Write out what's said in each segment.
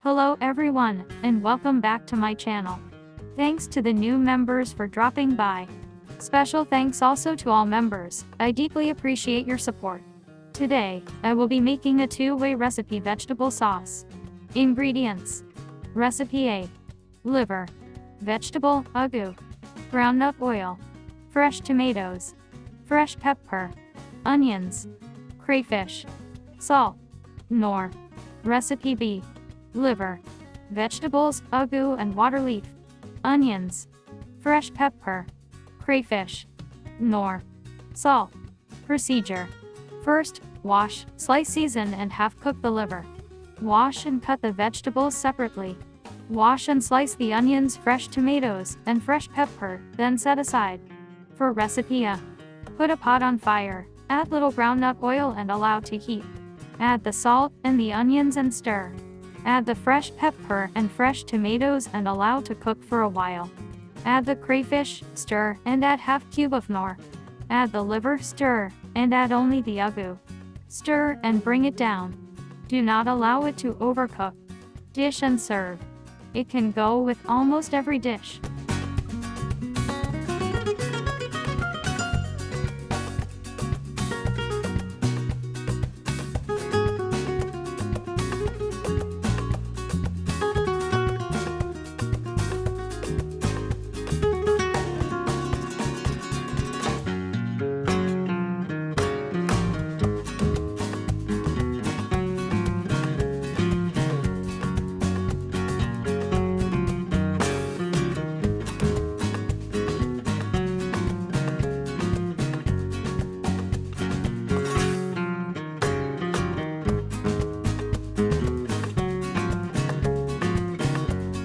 Hello everyone, and welcome back to my channel. Thanks to the new members for dropping by. Special thanks also to all members, I deeply appreciate your support. Today, I will be making a two-way recipe vegetable sauce. Ingredients. Recipe A. Liver. Vegetable, agu. Groundnut oil. Fresh tomatoes. Fresh pepper. Onions. Crayfish. Salt. Nor. Recipe B. Liver. Vegetables, agu and water leaf. Onions. Fresh pepper. Crayfish. Nor. Salt. Procedure. First, wash, slice, season and half-cook the liver. Wash and cut the vegetables separately. Wash and slice the onions, fresh tomatoes, and fresh pepper, then set aside. For recipe A. Put a pot on fire, add little groundnut oil and allow to heat. Add the salt and the onions and stir. Add the fresh pepper and fresh tomatoes and allow to cook for a while. Add the crayfish, stir, and add half cube of nor. Add the liver, stir, and add only the agu. Stir and bring it down. Do not allow it to overcook. Dish and serve. It can go with almost every dish.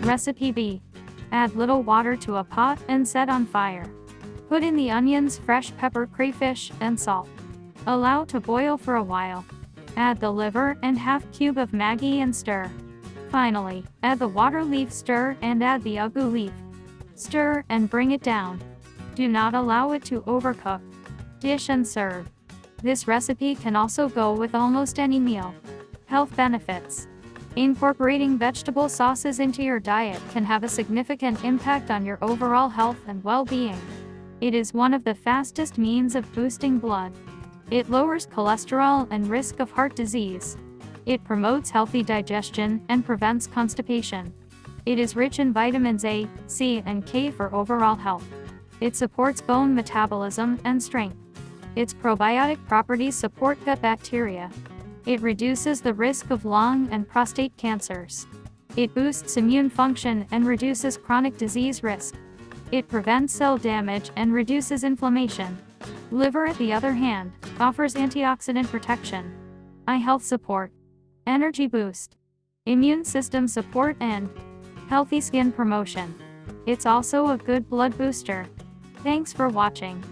Recipe B. Add little water to a pot and set on fire. Put in the onions, fresh pepper, crayfish, and salt. Allow to boil for a while. Add the liver and half cube of Maggi and stir. Finally, add the water leaf, stir, and add the agu leaf. Stir and bring it down. Do not allow it to overcook. Dish and serve. This recipe can also go with almost any meal. Health benefits. Incorporating vegetable sauces into your diet can have a significant impact on your overall health and well-being. It is one of the fastest means of boosting blood. It lowers cholesterol and risk of heart disease. It promotes healthy digestion and prevents constipation. It is rich in vitamins A, C, and K for overall health. It supports bone metabolism and strength. Its probiotic properties support gut bacteria. It reduces the risk of lung and prostate cancers. It boosts immune function and reduces chronic disease risk. It prevents cell damage and reduces inflammation. Liver, on the other hand, offers antioxidant protection, eye health support, energy boost, immune system support, and healthy skin promotion. It's also a good blood booster. Thanks for watching.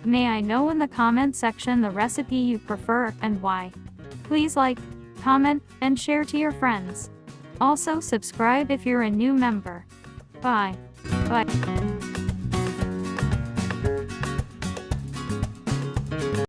May I know in the comment section the recipe you prefer and why. Please like, comment, and share to your friends. Also subscribe if you're a new member. Bye. Bye.